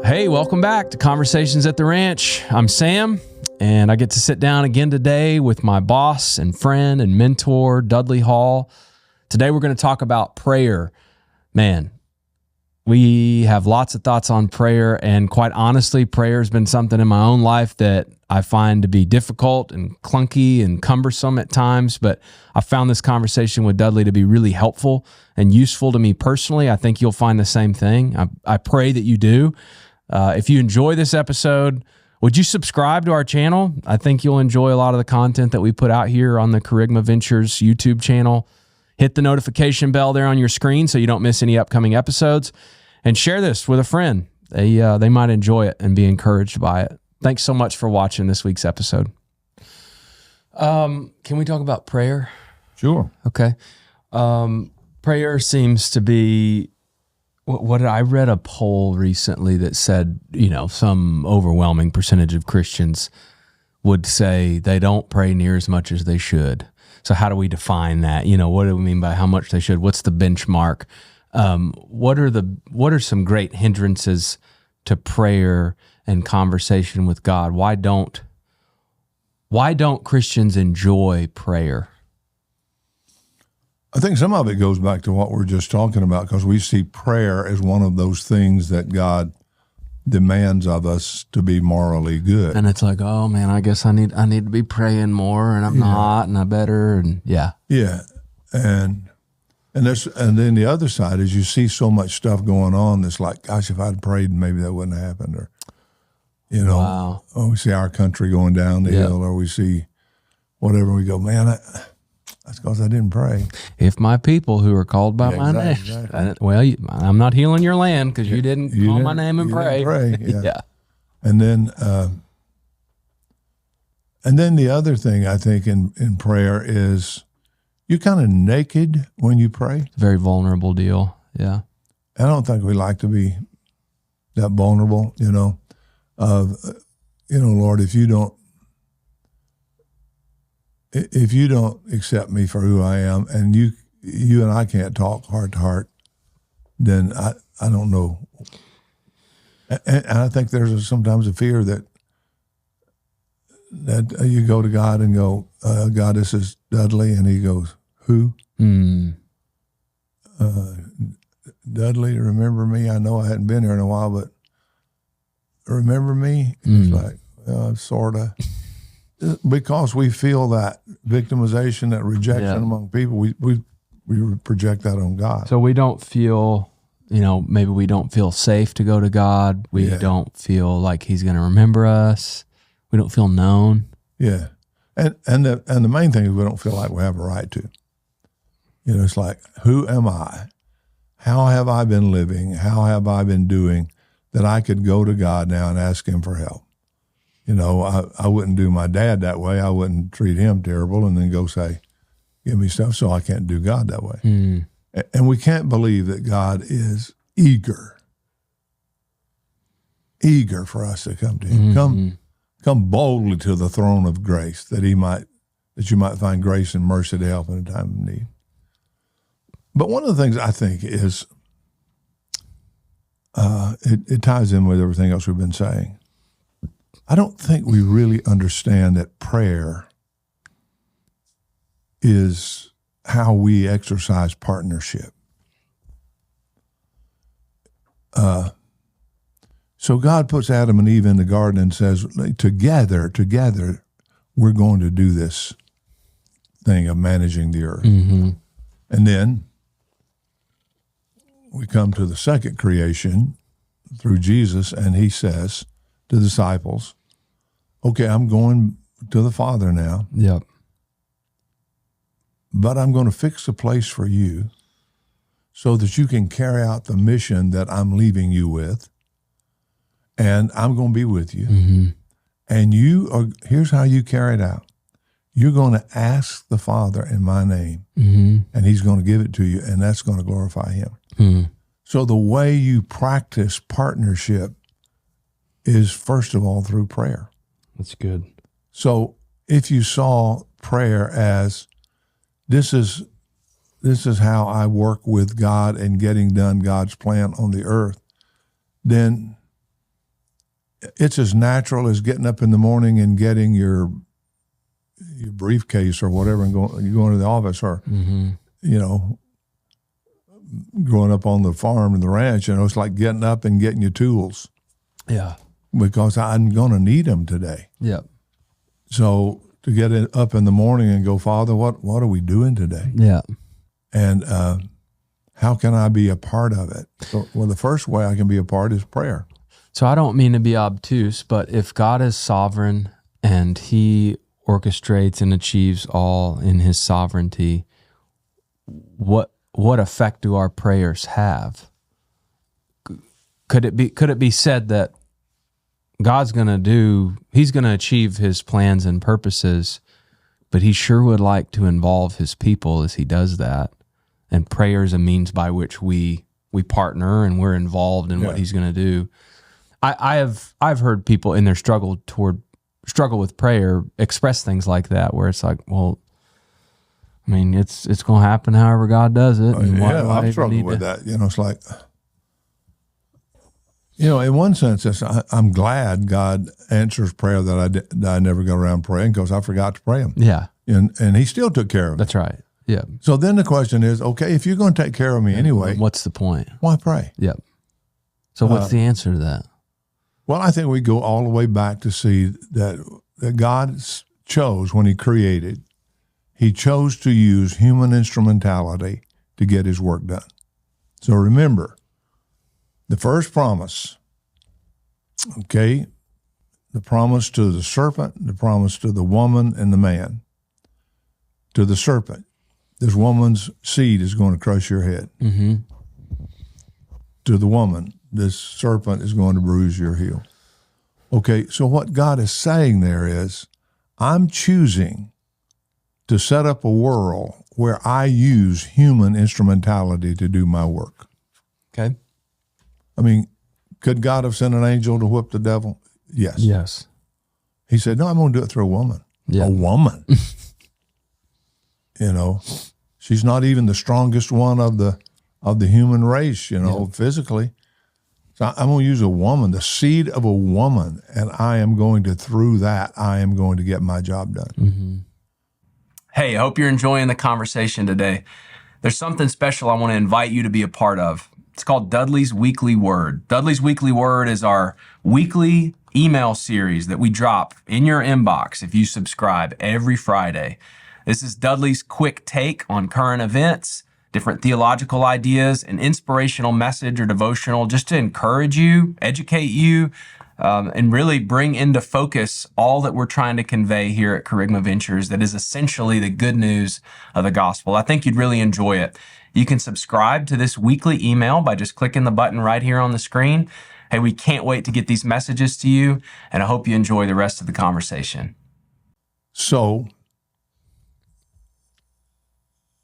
Hey, welcome back to Conversations at the Ranch. I'm Sam, and I get to sit down again today with my boss and friend and mentor, Dudley Hall. Today we're going to talk about prayer. Man, we have lots of thoughts on prayer, and quite honestly, prayer has been something in my own life that I find to be difficult and clunky and cumbersome at times, but I found this conversation with Dudley to be really helpful and useful to me personally. I think you'll find the same thing. I pray that you do. If you enjoy this episode, would you subscribe to our channel? I think you'll enjoy a lot of the content that we put out here on the Kerygma Ventures YouTube channel. Hit the notification bell there on your screen so you don't miss any upcoming episodes. And share this with a friend. They might enjoy it and be encouraged by it. Thanks so much for watching this week's episode. Can we talk about prayer? Sure. Okay. Prayer seems to be... I read a poll recently that said, some overwhelming percentage of Christians would say they don't pray near as much as they should. So how do we define that? What do we mean by how much they should? What's the benchmark? What are some great hindrances to prayer and conversation with God? Why don't Christians enjoy prayer? I think some of it goes back to what we're just talking about, because we see prayer as one of those things that God demands of us to be morally good. And it's like, oh man, I guess I need to be praying more, and I'm not, and I better, and yeah. Yeah. And then the other side is you see so much stuff going on that's like, gosh, if I'd prayed, maybe that wouldn't have happened. Or, wow. Or we see our country going down the hill, or we see whatever, we go, man, that's because I didn't pray. If my people who are called by my name. Exactly. Well, I'm not healing your land because you didn't call my name and pray. Yeah. And then the other thing I think in prayer is you're kind of naked when you pray. Very vulnerable deal. Yeah. I don't think we like to be that vulnerable, Lord, if you don't accept me for who I am, and you and I can't talk heart to heart, then I don't know. And I think there's sometimes a fear that you go to God and go, God, this is Dudley, and he goes, who? Dudley, remember me? I know I hadn't been here in a while, but remember me? It's like, sort of. Because we feel that victimization, that rejection among people, we project that on God. So we don't feel, maybe we don't feel safe to go to God. We don't feel like he's going to remember us. We don't feel known. Yeah. And the main thing is we don't feel like we have a right to. It's like, who am I? How have I been living? How have I been doing that I could go to God now and ask him for help? I wouldn't do my dad that way. I wouldn't treat him terrible and then go say, give me stuff, so I can't do God that way. And we can't believe that God is eager for us to come to him. Come boldly to the throne of grace that you might find grace and mercy to help in a time of need. But one of the things I think is, it ties in with everything else we've been saying. I don't think we really understand that prayer is how we exercise partnership. So God puts Adam and Eve in the garden and says, together, we're going to do this thing of managing the earth. And then we come to the second creation through Jesus, and he says to the disciples, okay, I'm going to the Father now. Yep. But I'm going to fix a place for you so that you can carry out the mission that I'm leaving you with. And I'm going to be with you. And here's how you carry it out. You're going to ask the Father in my name, and he's going to give it to you, and that's going to glorify him. So the way you practice partnership is, first of all, through prayer. That's good. So if you saw prayer as this is how I work with God and getting done God's plan on the earth, then it's as natural as getting up in the morning and getting your briefcase or whatever and going to the office, or growing up on the farm and the ranch. It's like getting up and getting your tools. Yeah. Because I'm going to need them today. Yep. So to get up in the morning and go, Father, what are we doing today? Yeah. And how can I be a part of it? So, well, the first way I can be a part is prayer. So I don't mean to be obtuse, but if God is sovereign and he orchestrates and achieves all in his sovereignty, what effect do our prayers have? Could it be said that God's he's going to achieve his plans and purposes, but he sure would like to involve his people as he does that, and prayer is a means by which we partner and we're involved in what he's going to do. I've heard people in their struggle with prayer express things like that, where it's like, well, I mean, it's going to happen however God does it. And I'm struggling with that. It's like, in one sense, I'm glad God answers prayer that I never got around praying because I forgot to pray him. Yeah. And he still took care of me. That's right. Yeah. So then the question is, okay, if you're going to take care of me anyway, what's the point? Why pray? Yep. So what's the answer to that? Well, I think we go all the way back to see that God chose, when he created, he chose to use human instrumentality to get his work done. So remember, the first promise, okay, the promise to the serpent, the promise to the woman and the man. To the serpent, this woman's seed is going to crush your head. Mm-hmm. To the woman, this serpent is going to bruise your heel. Okay, so what God is saying there is, I'm choosing to set up a world where I use human instrumentality to do my work. Okay. I mean, could God have sent an angel to whip the devil? Yes. Yes. He said, no, I'm going to do it through a woman. Yeah. A woman. She's not even the strongest one of the human race, physically. So I'm going to use a woman, the seed of a woman, and I am going to, through that, I am going to get my job done. Mm-hmm. Hey, I hope you're enjoying the conversation today. There's something special I want to invite you to be a part of. It's called Dudley's Weekly Word. Dudley's Weekly Word is our weekly email series that we drop in your inbox if you subscribe every Friday. This is Dudley's quick take on current events, different theological ideas, an inspirational message or devotional just to encourage you, educate you, and really bring into focus all that we're trying to convey here at Kerygma Ventures that is essentially the good news of the gospel. I think you'd really enjoy it. You can subscribe to this weekly email by just clicking the button right here on the screen. Hey, we can't wait to get these messages to you, and I hope you enjoy the rest of the conversation. So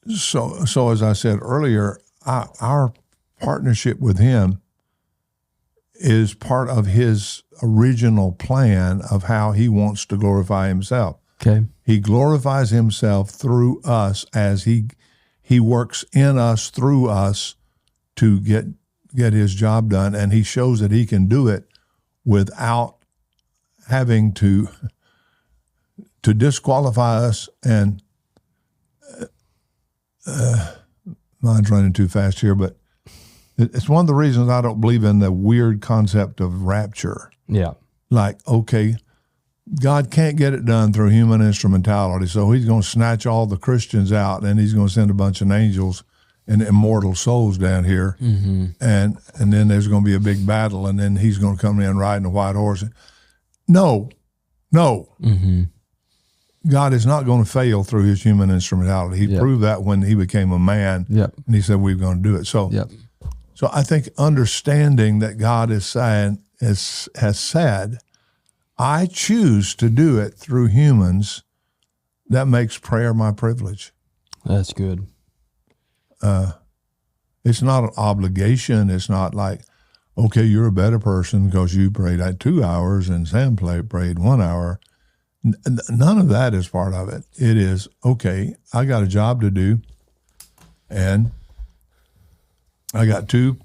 as I said earlier, our partnership with him is part of his original plan of how he wants to glorify himself. Okay. He glorifies himself through us as he works in us, through us, to get his job done, and he shows that he can do it without having to disqualify us. And mine's running too fast here, but it's one of the reasons I don't believe in the weird concept of rapture. Yeah. Like, okay, God can't get it done through human instrumentality, so he's going to snatch all the Christians out, and he's going to send a bunch of angels and immortal souls down here, mm-hmm. and then there's going to be a big battle, and then he's going to come in riding a white horse. No. Mm-hmm. God is not going to fail through his human instrumentality. He proved that when he became a man, and he said we're going to do it. So I think understanding that God has said, I choose to do it through humans, that makes prayer my privilege. That's good. It's not an obligation. It's not like, okay, you're a better person because you prayed at 2 hours and Sam prayed 1 hour. None of that is part of it. It is, okay, I got a job to do, and I got two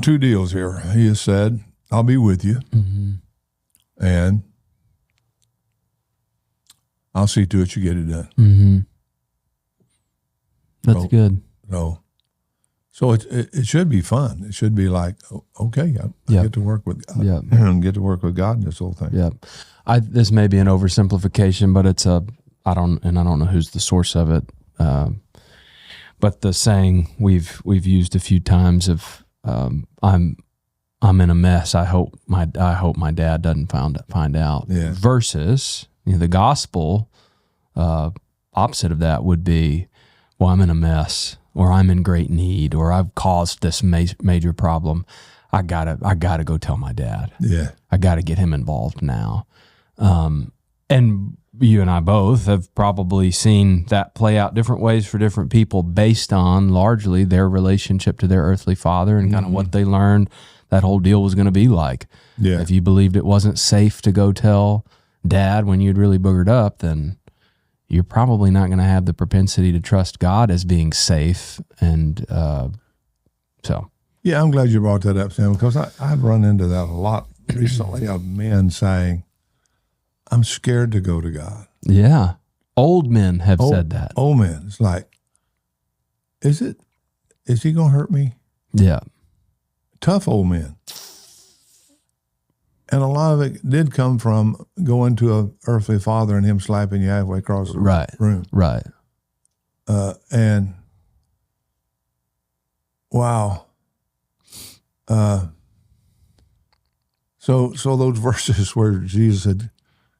deals here. He has said, I'll be with you, and I'll see to it you get it done. That's good. So it should be fun. It should be like, okay, I get to work with God. Get to work with God in this whole thing. Yeah. This may be an oversimplification, but it's I don't know who's the source of it. But the saying we've used a few times of I'm in a mess. I hope my dad doesn't find out. Yeah. Versus the gospel opposite of that would be, well, I'm in a mess, or I'm in great need, or I've caused this major problem. I gotta go tell my dad. Yeah, I gotta get him involved now. And you and I both have probably seen that play out different ways for different people based on largely their relationship to their earthly father and kind of what they learned that whole deal was going to be like. Yeah. If you believed it wasn't safe to go tell dad when you'd really boogered up, then you're probably not going to have the propensity to trust God as being safe. And so. Yeah, I'm glad you brought that up, Sam, because I've run into that a lot recently of men saying, I'm scared to go to God. Yeah. Old men have said that. Old men. It's like, is he going to hurt me? Yeah. Tough old men. And a lot of it did come from going to an earthly father and him slapping you halfway across the room. Right. And wow. So those verses where Jesus said,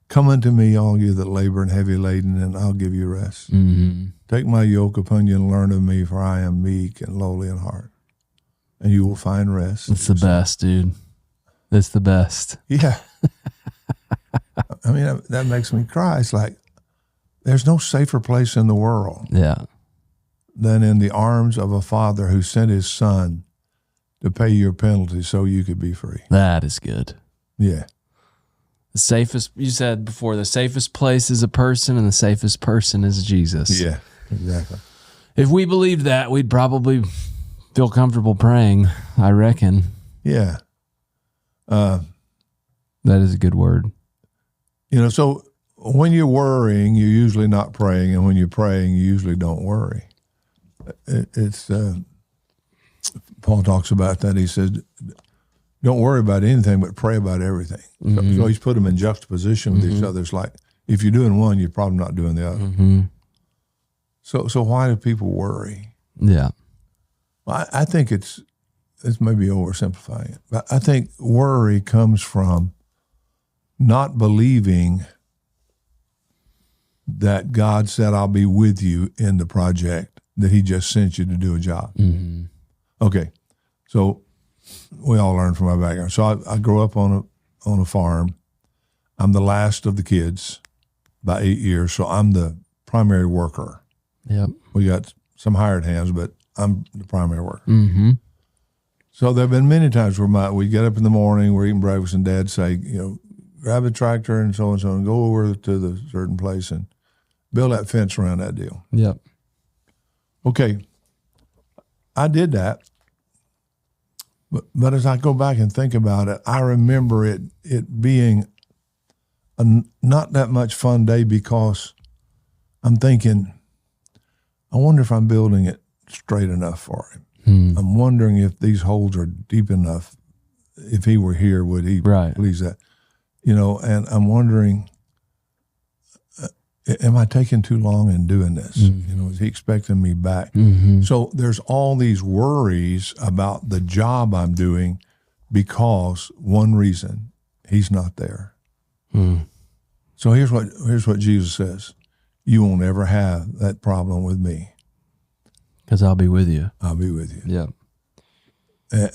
come unto me, all you that labor and heavy laden, and I'll give you rest. Mm-hmm. Take my yoke upon you and learn of me, for I am meek and lowly in heart, and you will find rest. It's the best, dude. It's the best. Yeah. I mean, that makes me cry. It's like, there's no safer place in the world than in the arms of a father who sent his son to pay your penalty so you could be free. That is good. Yeah. The safest, you said before, the safest place is a person and the safest person is Jesus. Yeah, exactly. If we believed that, we'd probably feel comfortable praying, I reckon. Yeah. That is a good word. So when you're worrying, you're usually not praying, and when you're praying, you usually don't worry. It's Paul talks about that. He said, don't worry about anything, but pray about everything. Mm-hmm. So he's put them in juxtaposition with each other. It's like, if you're doing one, you're probably not doing the other. Mm-hmm. So why do people worry? Yeah. Well, I think it's maybe oversimplifying it, but I think worry comes from not believing that God said, I'll be with you in the project that he just sent you to do a job. Mm-hmm. Okay. So we all learn from our background. So I grew up on a farm. I'm the last of the kids by 8 years. So I'm the primary worker. Yep. We got some hired hands, but I'm the primary worker. Mm-hmm. So there have been many times where we get up in the morning, we're eating breakfast, and Dad say, grab a tractor and so and go over to the certain place and build that fence around that deal. Yep. Okay. I did that. But as I go back and think about it, I remember it being a not that much fun day because I'm thinking, I wonder if I'm building it straight enough for him. I'm wondering if these holes are deep enough. If he were here, would he please that? And I'm wondering, am I taking too long in doing this? Mm-hmm. Is he expecting me back? Mm-hmm. So there's all these worries about the job I'm doing because one reason, he's not there. Mm. So here's what Jesus says. You won't ever have that problem with me. Because I'll be with you. I'll be with you. Yeah.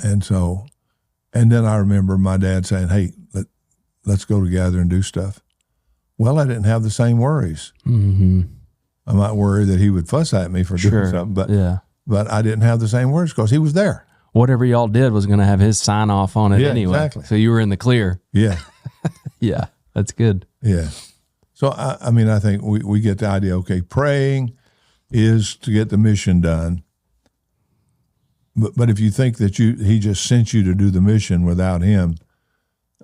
And then I remember my dad saying, hey, let's go together and do stuff. Well, I didn't have the same worries. Mm-hmm. I might worry that he would fuss at me for doing something, but I didn't have the same worries because he was there. Whatever y'all did was going to have his sign off on it anyway. Exactly. So you were in the clear. Yeah. Yeah. That's good. Yeah. So, I mean, I think we get the idea, okay, praying is to get the mission done. But if you think that he just sent you to do the mission without him,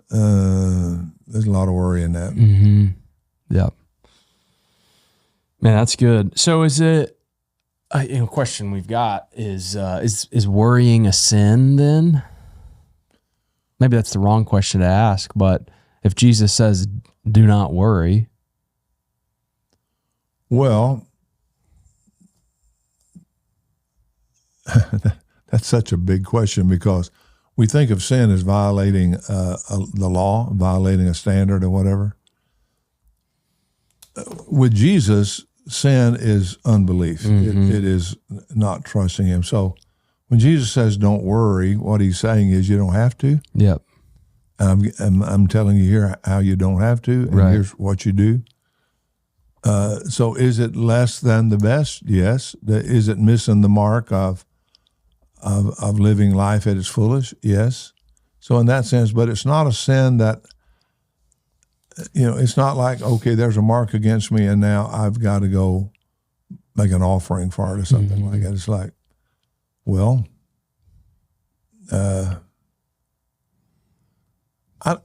there's a lot of worry in that. Mm-hmm. Yep. Man, that's good. So is it, a question we've got is worrying a sin then? Maybe that's the wrong question to ask, but if Jesus says, do not worry. Well, that's such a big question because we think of sin as violating the law, violating a standard or whatever. With Jesus, sin is unbelief. Mm-hmm. It is not trusting him. So when Jesus says don't worry, what he's saying is you don't have to. Yep. I'm telling you here how you don't have to, and right. Here's what you do. So is it less than the best? Yes. Is it missing the mark of living life at its fullest? Yes. So in that sense, but it's not a sin that, it's not like, okay, there's a mark against me and now I've got to go make an offering for it or something mm-hmm. like that. It's like, well, I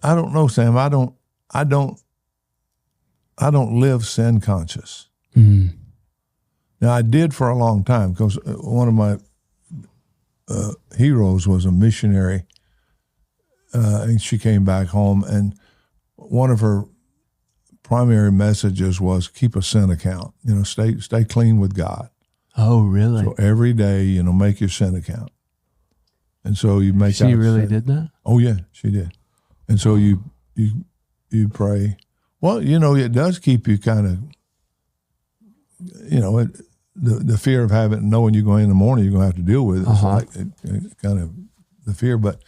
don't know, Sam. I don't live sin conscious. Mm. Now I did for a long time because one of my heroes was a missionary, and she came back home, and one of her primary messages was keep a sin account. Stay clean with God. Oh, really? So every day, make your sin account, and so you make. She really did that? Oh yeah, she did, and so you pray. Well, it does keep you kind of, the fear of knowing you're going in the morning, you're going to have to deal with it. Uh-huh. It's like kind of the fear. But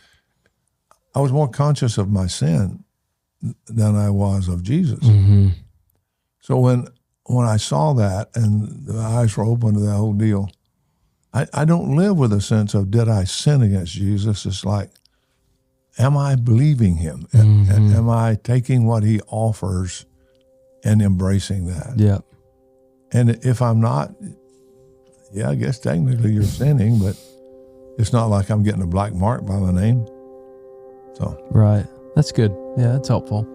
I was more conscious of my sin than I was of Jesus. Mm-hmm. So when I saw that and the eyes were open to that whole deal, I don't live with a sense of, did I sin against Jesus? It's like, am I believing him? Mm-hmm. Am I taking what he offers and embracing that? Yeah. And if I'm not, yeah, I guess technically you're sinning, but it's not like I'm getting a black mark by my name. So right. That's good. Yeah, that's helpful.